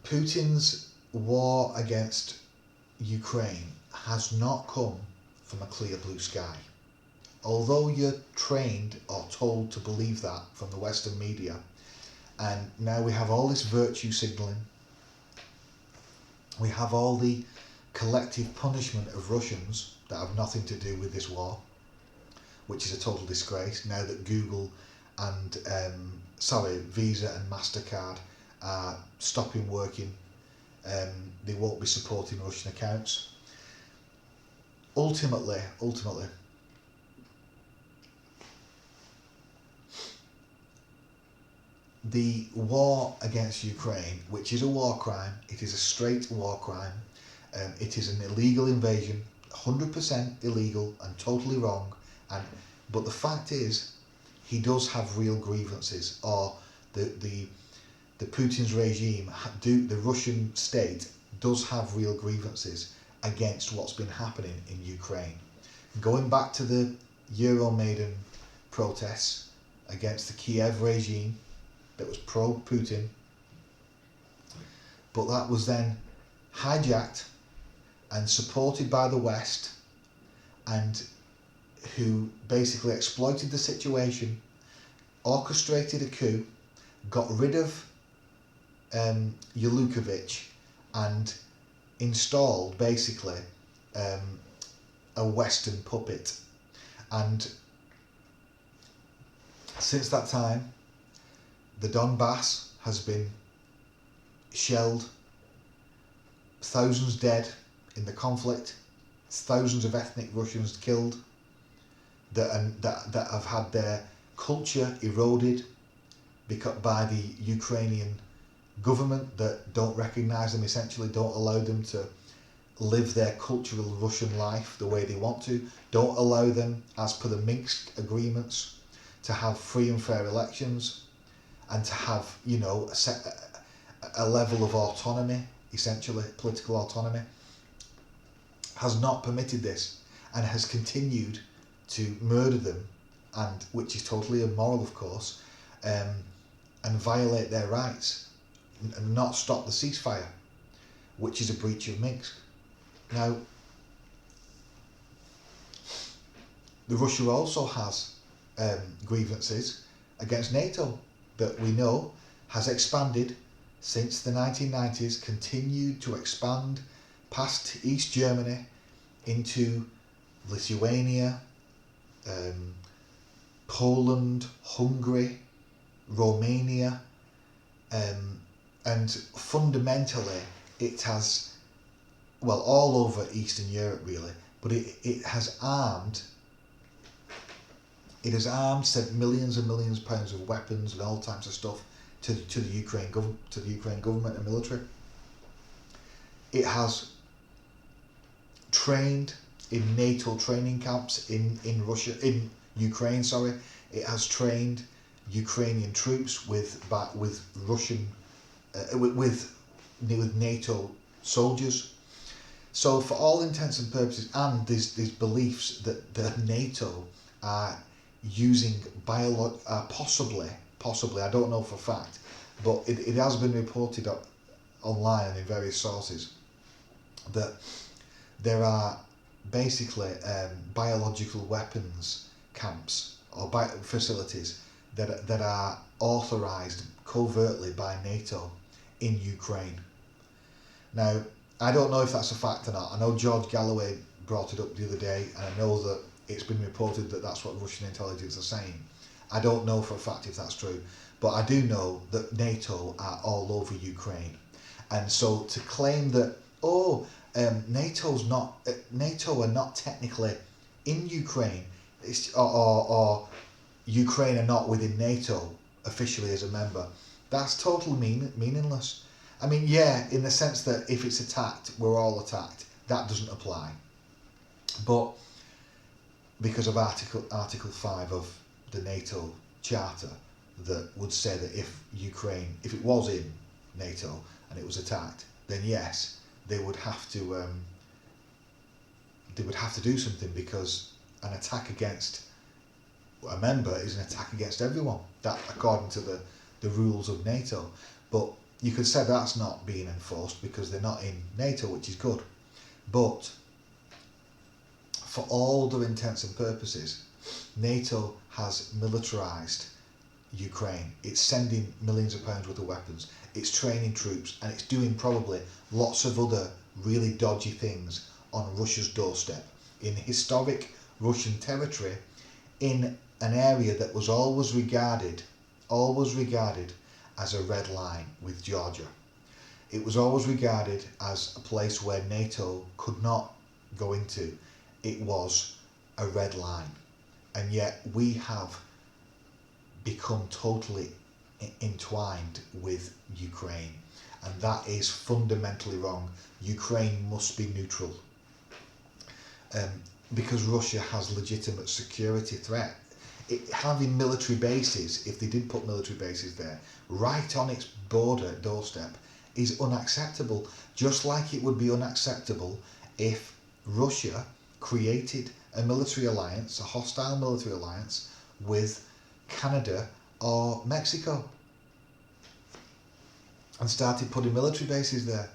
Putin's war against Ukraine has not come from a clear blue sky. Although you're trained or told to believe that from the Western media, and now we have all this virtue signalling, we have all the collective punishment of Russians that have nothing to do with this war, which is a total disgrace now that Google and Visa and MasterCard are stopping working. They won't be supporting Russian accounts. Ultimately, the war against Ukraine, which is a war crime, it is a straight war crime. It is an illegal invasion, 100% illegal and totally wrong. But the fact is, he does have real grievances, or the Putin's regime, the Russian state does have real grievances against what's been happening in Ukraine. Going back to the Euromaidan protests against the Kiev regime that was pro-Putin, but that was then hijacked and supported by the West, and who basically exploited the situation, orchestrated a coup, got rid of Yanukovych, and installed basically a Western puppet. And since that time, the Donbass has been shelled, thousands dead in the conflict, thousands of ethnic Russians killed that have had their culture eroded by the Ukrainian government that don't recognise them, essentially don't allow them to live their cultural Russian life the way they want to, don't allow them, as per the Minsk agreements, to have free and fair elections and to have, you know, a level of autonomy, essentially political autonomy, has not permitted this and has continued to murder them, and which is totally immoral, of course, and violate their rights and not stop the ceasefire, which is a breach of Minsk. Now, Russia also has grievances against NATO that we know has expanded since the 1990s, continued to expand past East Germany into Lithuania, Poland, Hungary, Romania, and fundamentally it has, well, all over Eastern Europe really, but it has armed, sent millions and millions of pounds of weapons and all types of stuff to the Ukraine government and military. It has trained in NATO training camps in Ukraine. It has trained Ukrainian troops with Russian with NATO soldiers. So for all intents and purposes, and there's beliefs that NATO are using possibly, I don't know for a fact, but it has been reported online and in various sources that there are basically biological weapons camps or facilities that are authorised covertly by NATO in Ukraine. Now, I don't know if that's a fact or not. I know George Galloway brought it up the other day, and I know that it's been reported that that's what Russian intelligence are saying. I don't know for a fact if that's true, but I do know that NATO are all over Ukraine. And so to claim that, NATO are not technically in Ukraine, or Ukraine are not within NATO officially as a member, that's totally meaningless. I mean, yeah, in the sense that if it's attacked, we're all attacked. That doesn't apply. But because of Article 5 of the NATO Charter, that would say that if it was in NATO and it was attacked, then yes, they would have to do something, because an attack against a member is an attack against everyone. That according to the rules of NATO. But you could say that's not being enforced because they're not in NATO, which is good. But for all other intents and purposes, NATO has militarised Ukraine. It's sending millions of pounds worth of weapons. It's training troops, and it's doing probably lots of other really dodgy things on Russia's doorstep in historic Russian territory, in an area that was always regarded as a red line with Georgia. It was always regarded as a place where NATO could not go into. It was a red line. And yet we have become totally entwined with Ukraine. And that is fundamentally wrong. Ukraine must be neutral. Because Russia has legitimate security threat. Having military bases, if they did put military bases there, right on its doorstep, is unacceptable. Just like it would be unacceptable if Russia created a military alliance, a hostile military alliance, with Canada or Mexico, and started putting military bases there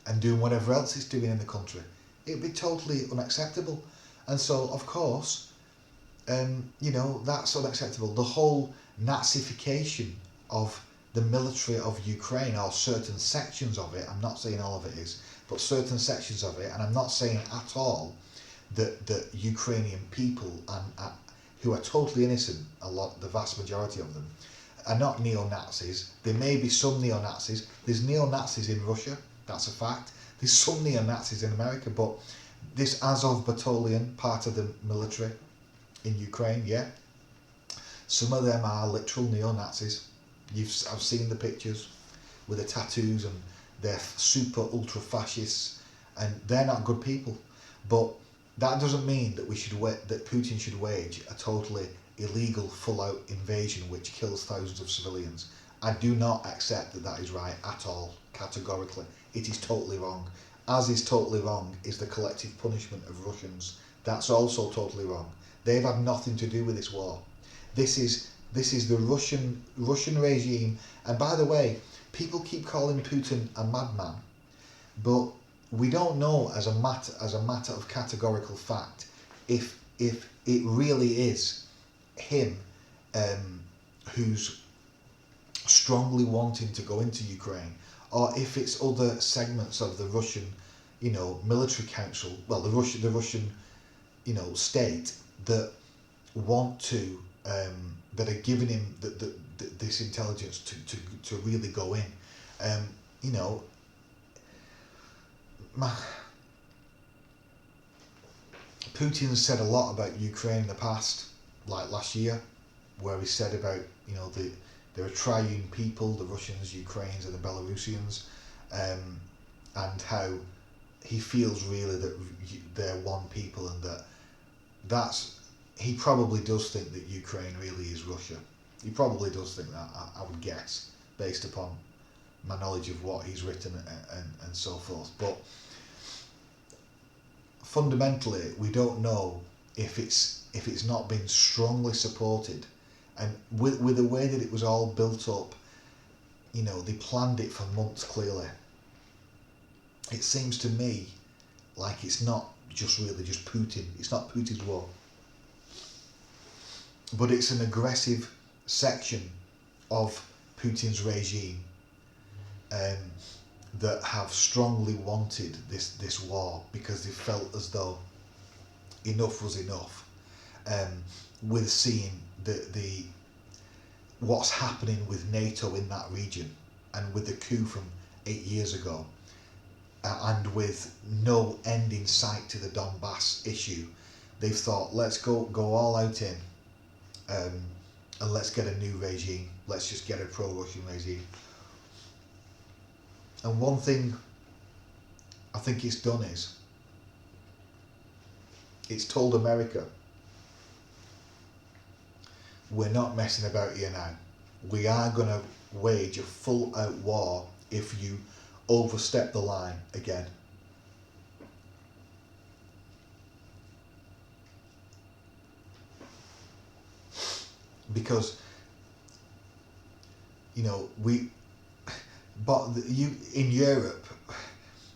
and doing whatever else it's doing in the country. It'd be totally unacceptable. And so, of course, that's unacceptable. The whole Nazification of the military of Ukraine, or certain sections of it, I'm not saying all of it is, but certain sections of it, and I'm not saying at all that Ukrainian people, who are totally innocent, the vast majority of them, are not neo-Nazis. There may be some neo-Nazis. There's neo-Nazis in Russia, that's a fact. There's some neo-Nazis in America, but this Azov battalion, part of the military in Ukraine, yeah, some of them are literal neo-Nazis. I've seen the pictures with the tattoos, and they're super ultra fascists, and they're not good people. But that doesn't mean that that Putin should wage a totally illegal, full-out invasion which kills thousands of civilians. I do not accept that that is right at all, categorically. It is totally wrong. As is totally wrong is the collective punishment of Russians. That's also totally wrong. They've had nothing to do with this war. This is the Russian regime. And by the way, people keep calling Putin a madman, but we don't know as a matter of categorical fact if it really is him who's strongly wanting to go into Ukraine, or if it's other segments of the Russian, military council, well, the Russian, state that want to, that are giving him this intelligence to really go in. Putin said a lot about Ukraine in the past, like last year, where he said about, they're a triune people, the Russians, Ukrainians and the Belarusians, and how he feels really that they're one people, and he probably does think that Ukraine really is Russia. He probably does think that, I would guess, based upon my knowledge of what he's written and so forth. But fundamentally, we don't know if it's not been strongly supported, and with the way that it was all built up, they planned it for months clearly. It seems to me like it's not just Putin. It's not Putin's war, but it's an aggressive section of Putin's regime that have strongly wanted this war because they felt as though enough was enough, with seeing the what's happening with NATO in that region, and with the coup from 8 years ago, and with no end in sight to the Donbass issue. They've thought, let's go all out in, and let's get a new regime. Let's just get a pro-Russian regime. And one thing I think it's done is, it's told America, we're not messing about here now. We are going to wage a full-out war if you overstep the line again. Because, But in Europe,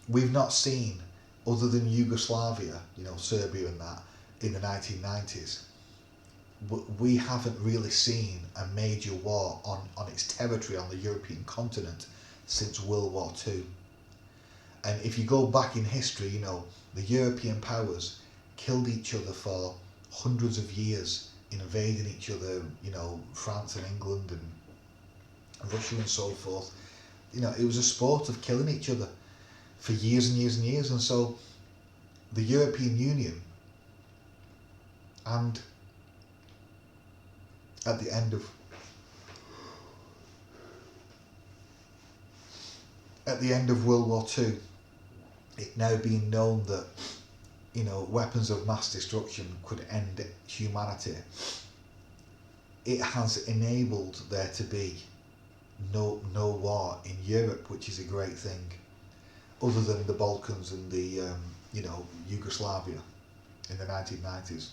we've not seen, other than Yugoslavia, Serbia and that, in the 1990s, we haven't really seen a major war on its territory on the European continent since World War II. And if you go back in history, the European powers killed each other for hundreds of years, invading each other, France and England and Russia and so forth. It was a sport of killing each other for years and years and years. And so the European Union, and at the end of World War II, it now being known that weapons of mass destruction could end humanity, it has enabled there to be no war in Europe, which is a great thing, other than the Balkans and the Yugoslavia in the 1990s.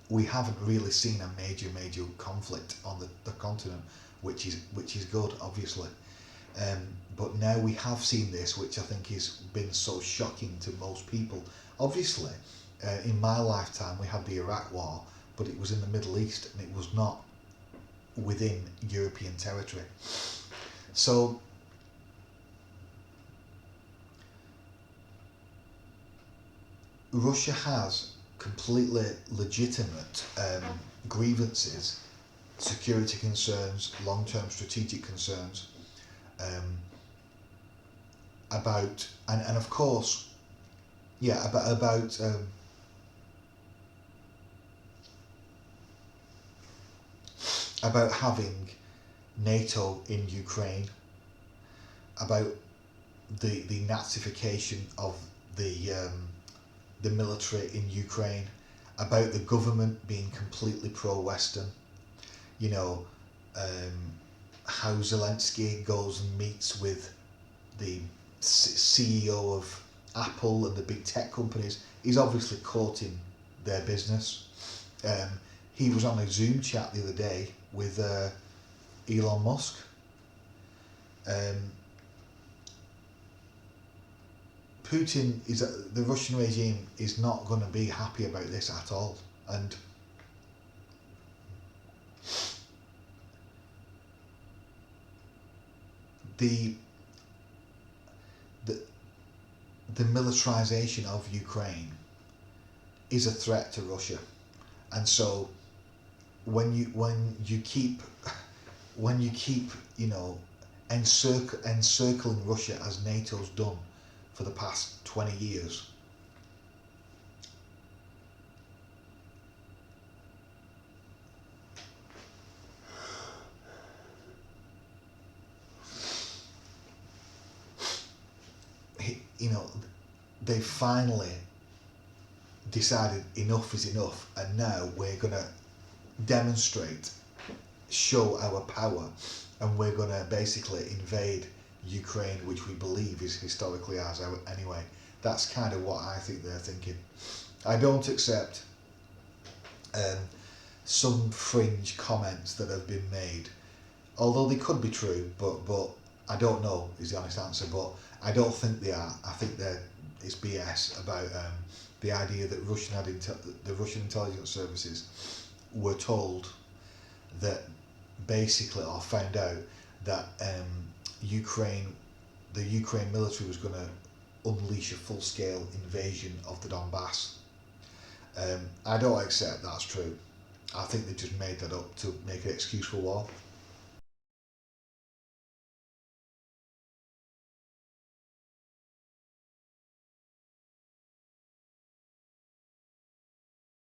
We haven't really seen a major conflict on the continent, which is good, obviously. But now we have seen this, which I think has been so shocking to most people. Obviously, in my lifetime we had the Iraq War, but it was in the Middle East and it was not within European territory. So Russia has completely legitimate grievances, security concerns, long-term strategic concerns, about and of course, about having NATO in Ukraine, about the Nazification of the military in Ukraine, about the government being completely pro-Western. How Zelensky goes and meets with the CEO of Apple and the big tech companies. He's obviously courting their business. He was on a Zoom chat the other day with Elon Musk. Putin the Russian regime is not going to be happy about this at all, and the militarization of Ukraine is a threat to Russia, and so when you keep encircling Russia as NATO's done for the past 20 years, they finally decided enough is enough, and now we're going to show our power, and we're going to basically invade Ukraine, which we believe is historically ours anyway. That's kind of what I think they're thinking. I don't accept some fringe comments that have been made, although they could be true, but I don't know is the honest answer. But I don't think they are. I think it's BS about the idea that the Russian intelligence services were told that basically, or found out that the Ukraine military was going to unleash a full-scale invasion of the Donbass. I don't accept that's true. I think they just made that up to make an excuse for war.